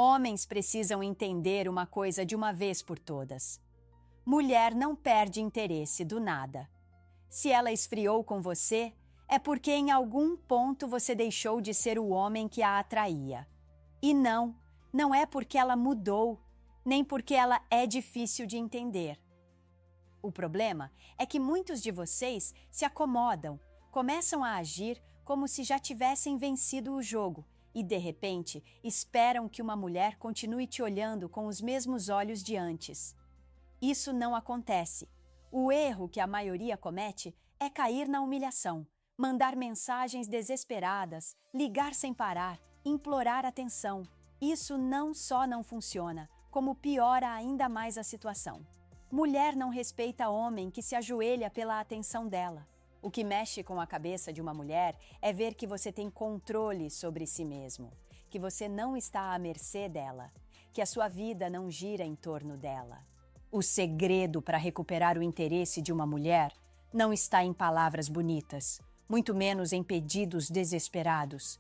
Homens precisam entender uma coisa de uma vez por todas. Mulher não perde interesse do nada. Se ela esfriou com você, é porque em algum ponto você deixou de ser o homem que a atraía. E não é porque ela mudou, nem porque ela é difícil de entender. O problema é que muitos de vocês se acomodam, começam a agir como se já tivessem vencido o jogo e, de repente, esperam que uma mulher continue te olhando com os mesmos olhos de antes. Isso não acontece. O erro que a maioria comete é cair na humilhação, mandar mensagens desesperadas, ligar sem parar, implorar atenção. Isso não só não funciona, como piora ainda mais a situação. Mulher não respeita homem que se ajoelha pela atenção dela. O que mexe com a cabeça de uma mulher é ver que você tem controle sobre si mesmo, que você não está à mercê dela, que a sua vida não gira em torno dela. O segredo para recuperar o interesse de uma mulher não está em palavras bonitas, muito menos em pedidos desesperados.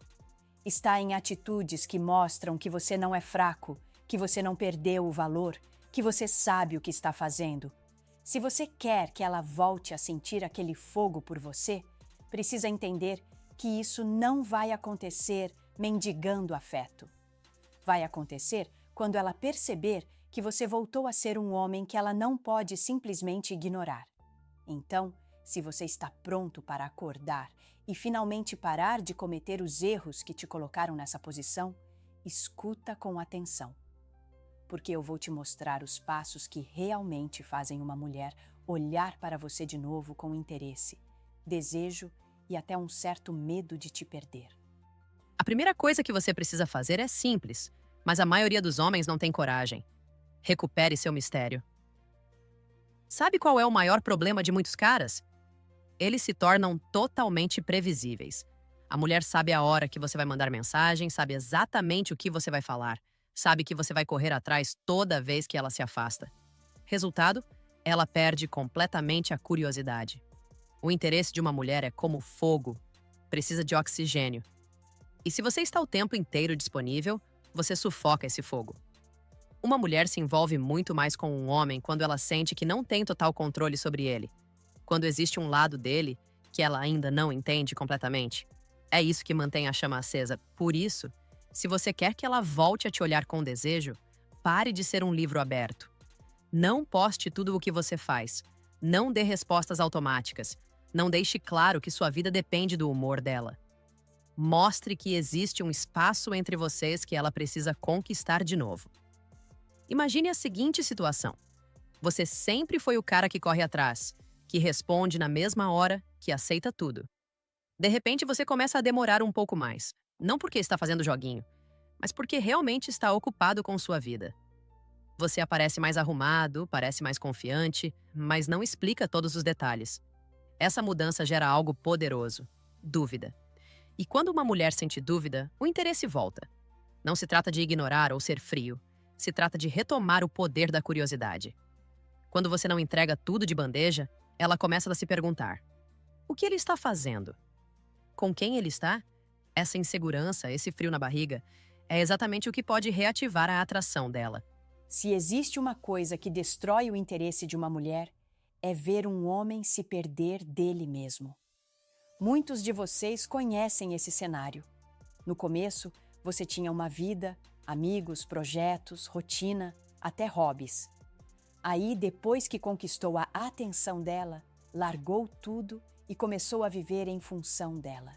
Está em atitudes que mostram que você não é fraco, que você não perdeu o valor, que você sabe o que está fazendo. Se você quer que ela volte a sentir aquele fogo por você, precisa entender que isso não vai acontecer mendigando afeto. Vai acontecer quando ela perceber que você voltou a ser um homem que ela não pode simplesmente ignorar. Então, se você está pronto para acordar e finalmente parar de cometer os erros que te colocaram nessa posição, escuta com atenção. Porque eu vou te mostrar os passos que realmente fazem uma mulher olhar para você de novo com interesse, desejo e até um certo medo de te perder. A primeira coisa que você precisa fazer é simples, mas a maioria dos homens não tem coragem. Recupere seu mistério. Sabe qual é o maior problema de muitos caras? Eles se tornam totalmente previsíveis. A mulher sabe a hora que você vai mandar mensagem, sabe exatamente o que você vai falar, sabe que você vai correr atrás toda vez que ela se afasta. Resultado, ela perde completamente a curiosidade. O interesse de uma mulher é como fogo, precisa de oxigênio. E se você está o tempo inteiro disponível, você sufoca esse fogo. Uma mulher se envolve muito mais com um homem quando ela sente que não tem total controle sobre ele. Quando existe um lado dele que ela ainda não entende completamente. É isso que mantém a chama acesa. Por isso, se você quer que ela volte a te olhar com desejo, pare de ser um livro aberto. Não poste tudo o que você faz. Não dê respostas automáticas. Não deixe claro que sua vida depende do humor dela. Mostre que existe um espaço entre vocês que ela precisa conquistar de novo. Imagine a seguinte situação. Você sempre foi o cara que corre atrás, que responde na mesma hora, que aceita tudo. De repente, você começa a demorar um pouco mais. Não porque está fazendo joguinho, mas porque realmente está ocupado com sua vida. Você aparece mais arrumado, parece mais confiante, mas não explica todos os detalhes. Essa mudança gera algo poderoso: dúvida. E quando uma mulher sente dúvida, o interesse volta. Não se trata de ignorar ou ser frio. Se trata de retomar o poder da curiosidade. Quando você não entrega tudo de bandeja, ela começa a se perguntar: o que ele está fazendo? Com quem ele está? Essa insegurança, esse frio na barriga, é exatamente o que pode reativar a atração dela. Se existe uma coisa que destrói o interesse de uma mulher, é ver um homem se perder dele mesmo. Muitos de vocês conhecem esse cenário. No começo, você tinha uma vida, amigos, projetos, rotina, até hobbies. Aí, depois que conquistou a atenção dela, largou tudo e começou a viver em função dela.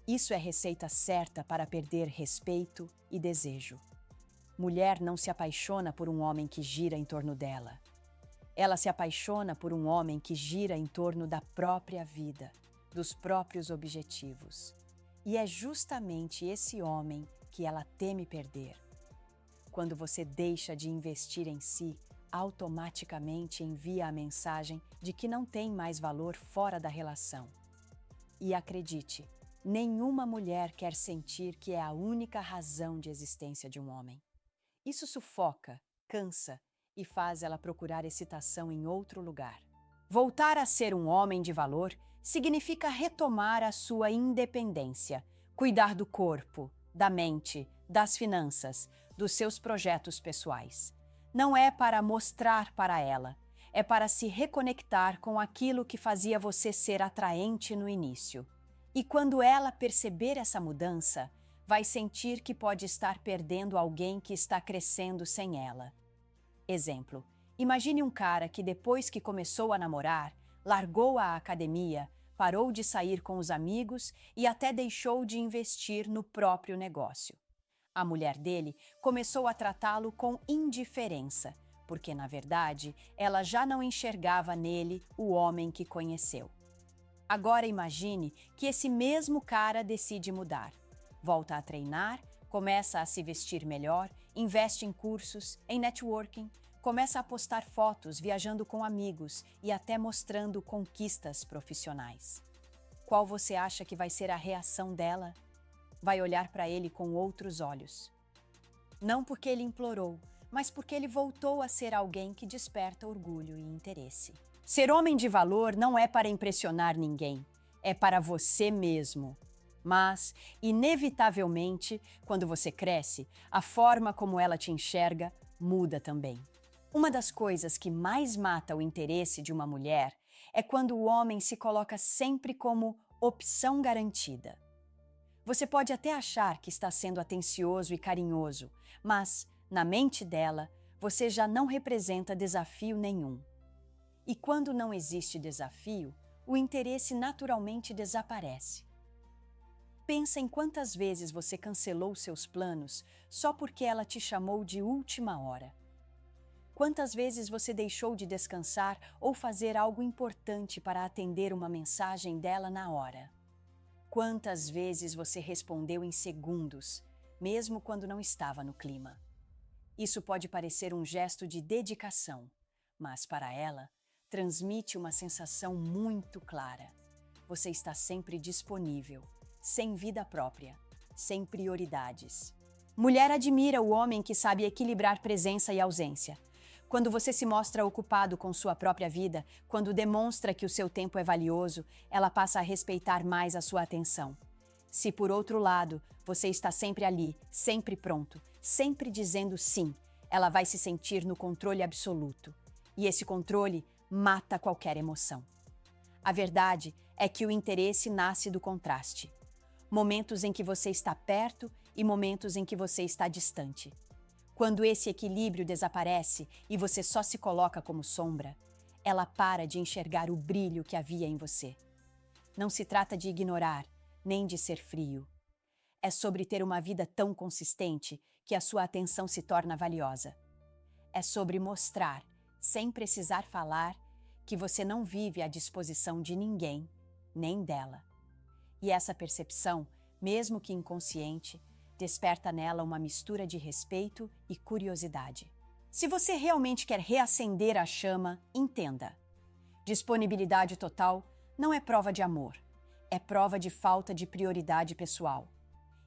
Isso é receita certa para perder respeito e desejo. Mulher não se apaixona por um homem que gira em torno dela. Ela se apaixona por um homem que gira em torno da própria vida, dos próprios objetivos. E é justamente esse homem que ela teme perder. Quando você deixa de investir em si, automaticamente envia a mensagem de que não tem mais valor fora da relação. E acredite, nenhuma mulher quer sentir que é a única razão de existência de um homem. Isso sufoca, cansa e faz ela procurar excitação em outro lugar. Voltar a ser um homem de valor significa retomar a sua independência, cuidar do corpo, da mente, das finanças, dos seus projetos pessoais. Não é para mostrar para ela, é para se reconectar com aquilo que fazia você ser atraente no início. E quando ela perceber essa mudança, vai sentir que pode estar perdendo alguém que está crescendo sem ela. Exemplo: imagine um cara que depois que começou a namorar, largou a academia, parou de sair com os amigos e até deixou de investir no próprio negócio. A mulher dele começou a tratá-lo com indiferença, porque, na verdade, ela já não enxergava nele o homem que conheceu. Agora imagine que esse mesmo cara decide mudar. Volta a treinar, começa a se vestir melhor, investe em cursos, em networking, começa a postar fotos viajando com amigos e até mostrando conquistas profissionais. Qual você acha que vai ser a reação dela? Vai olhar para ele com outros olhos. Não porque ele implorou, mas porque ele voltou a ser alguém que desperta orgulho e interesse. Ser homem de valor não é para impressionar ninguém, é para você mesmo. Mas, inevitavelmente, quando você cresce, a forma como ela te enxerga muda também. Uma das coisas que mais mata o interesse de uma mulher é quando o homem se coloca sempre como opção garantida. Você pode até achar que está sendo atencioso e carinhoso, mas, na mente dela, você já não representa desafio nenhum. E quando não existe desafio, o interesse naturalmente desaparece. Pensa em quantas vezes você cancelou seus planos só porque ela te chamou de última hora. Quantas vezes você deixou de descansar ou fazer algo importante para atender uma mensagem dela na hora? Quantas vezes você respondeu em segundos, mesmo quando não estava no clima? Isso pode parecer um gesto de dedicação, mas para ela, transmite uma sensação muito clara. Você está sempre disponível, sem vida própria, sem prioridades. Mulher admira o homem que sabe equilibrar presença e ausência. Quando você se mostra ocupado com sua própria vida, quando demonstra que o seu tempo é valioso, ela passa a respeitar mais a sua atenção. Se, por outro lado, você está sempre ali, sempre pronto, sempre dizendo sim, ela vai se sentir no controle absoluto. E esse controle mata qualquer emoção. A verdade é que o interesse nasce do contraste. Momentos em que você está perto e momentos em que você está distante. Quando esse equilíbrio desaparece e você só se coloca como sombra, ela para de enxergar o brilho que havia em você. Não se trata de ignorar, nem de ser frio. É sobre ter uma vida tão consistente que a sua atenção se torna valiosa. É sobre mostrar, sem precisar falar, que você não vive à disposição de ninguém, nem dela. E essa percepção, mesmo que inconsciente, desperta nela uma mistura de respeito e curiosidade. Se você realmente quer reacender a chama, entenda. Disponibilidade total não é prova de amor, é prova de falta de prioridade pessoal.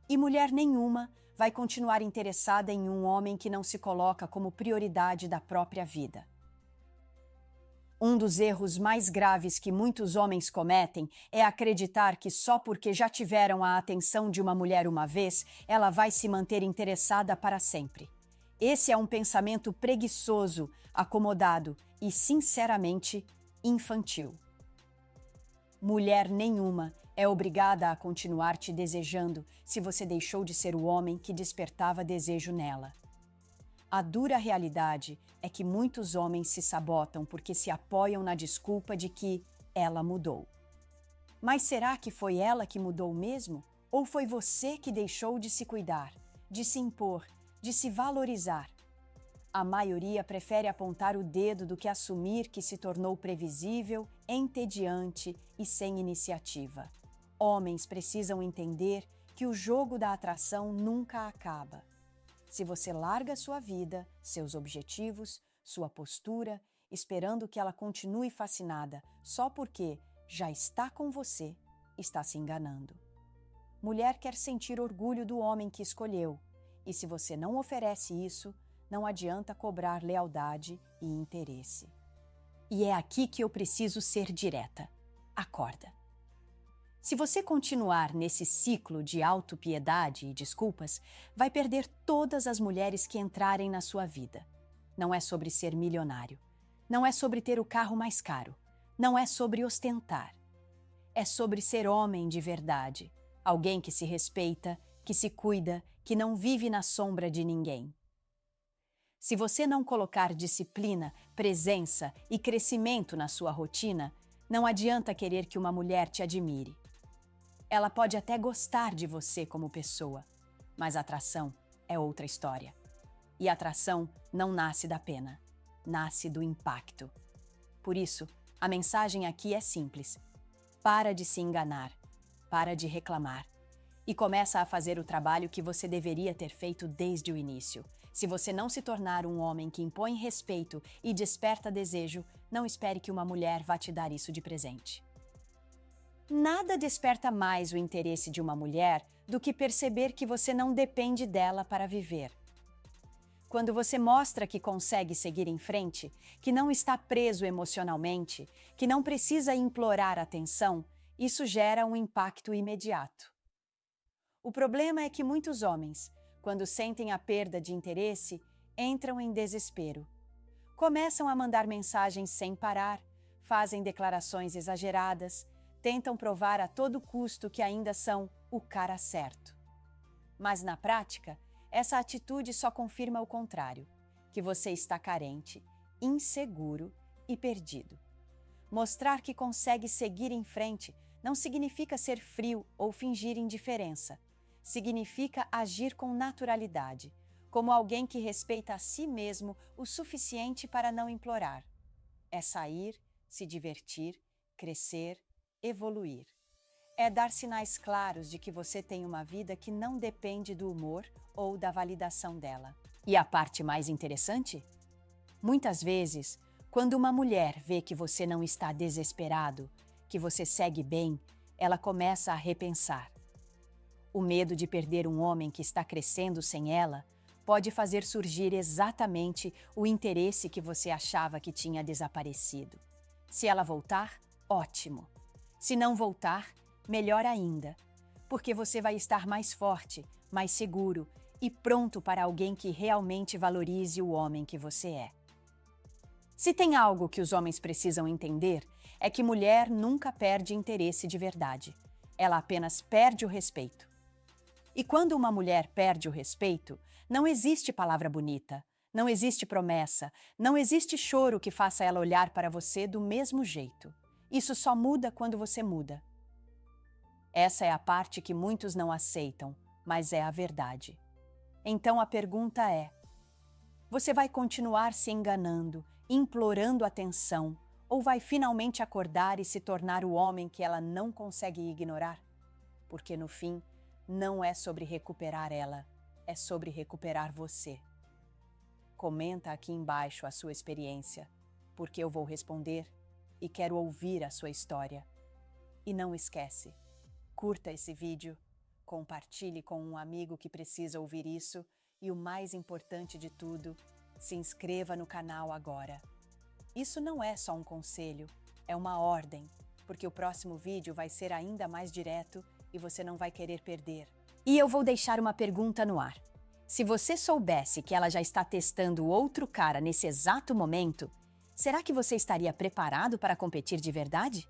E mulher nenhuma vai continuar interessada em um homem que não se coloca como prioridade da própria vida. Um dos erros mais graves que muitos homens cometem é acreditar que só porque já tiveram a atenção de uma mulher uma vez, ela vai se manter interessada para sempre. Esse é um pensamento preguiçoso, acomodado e, sinceramente, infantil. Mulher nenhuma é obrigada a continuar te desejando se você deixou de ser o homem que despertava desejo nela. A dura realidade é que muitos homens se sabotam porque se apoiam na desculpa de que ela mudou. Mas será que foi ela que mudou mesmo? Ou foi você que deixou de se cuidar, de se impor, de se valorizar? A maioria prefere apontar o dedo do que assumir que se tornou previsível, entediante e sem iniciativa. Homens precisam entender que o jogo da atração nunca acaba. Se você larga sua vida, seus objetivos, sua postura, esperando que ela continue fascinada só porque já está com você, está se enganando. Mulher quer sentir orgulho do homem que escolheu, e se você não oferece isso, não adianta cobrar lealdade e interesse. E é aqui que eu preciso ser direta. Acorda. Se você continuar nesse ciclo de autopiedade e desculpas, vai perder todas as mulheres que entrarem na sua vida. Não é sobre ser milionário. Não é sobre ter o carro mais caro. Não é sobre ostentar. É sobre ser homem de verdade. Alguém que se respeita, que se cuida, que não vive na sombra de ninguém. Se você não colocar disciplina, presença e crescimento na sua rotina, não adianta querer que uma mulher te admire. Ela pode até gostar de você como pessoa, mas atração é outra história. E atração não nasce da pena, nasce do impacto. Por isso, a mensagem aqui é simples. Para de se enganar, para de reclamar e começa a fazer o trabalho que você deveria ter feito desde o início. Se você não se tornar um homem que impõe respeito e desperta desejo, não espere que uma mulher vá te dar isso de presente. Nada desperta mais o interesse de uma mulher do que perceber que você não depende dela para viver. Quando você mostra que consegue seguir em frente, que não está preso emocionalmente, que não precisa implorar atenção, isso gera um impacto imediato. O problema é que muitos homens, quando sentem a perda de interesse, entram em desespero. Começam a mandar mensagens sem parar, fazem declarações exageradas, tentam provar a todo custo que ainda são o cara certo. Mas na prática, essa atitude só confirma o contrário, que você está carente, inseguro e perdido. Mostrar que consegue seguir em frente não significa ser frio ou fingir indiferença. Significa agir com naturalidade, como alguém que respeita a si mesmo o suficiente para não implorar. É sair, se divertir, crescer, evoluir. É dar sinais claros de que você tem uma vida que não depende do humor ou da validação dela. E a parte mais interessante? Muitas vezes, quando uma mulher vê que você não está desesperado, que você segue bem, ela começa a repensar. O medo de perder um homem que está crescendo sem ela pode fazer surgir exatamente o interesse que você achava que tinha desaparecido. Se ela voltar, ótimo. Se não voltar, melhor ainda, porque você vai estar mais forte, mais seguro e pronto para alguém que realmente valorize o homem que você é. Se tem algo que os homens precisam entender, é que mulher nunca perde interesse de verdade. Ela apenas perde o respeito. E quando uma mulher perde o respeito, não existe palavra bonita, não existe promessa, não existe choro que faça ela olhar para você do mesmo jeito. Isso só muda quando você muda. Essa é a parte que muitos não aceitam, mas é a verdade. Então a pergunta é: você vai continuar se enganando, implorando atenção, ou vai finalmente acordar e se tornar o homem que ela não consegue ignorar? Porque no fim, não é sobre recuperar ela, é sobre recuperar você. Comenta aqui embaixo a sua experiência, porque eu vou responder e quero ouvir a sua história. E não esquece, curta esse vídeo, compartilhe com um amigo que precisa ouvir isso e o mais importante de tudo, se inscreva no canal agora. Isso não é só um conselho, é uma ordem, porque o próximo vídeo vai ser ainda mais direto e você não vai querer perder. E eu vou deixar uma pergunta no ar. Se você soubesse que ela já está testando outro cara nesse exato momento, será que você estaria preparado para competir de verdade?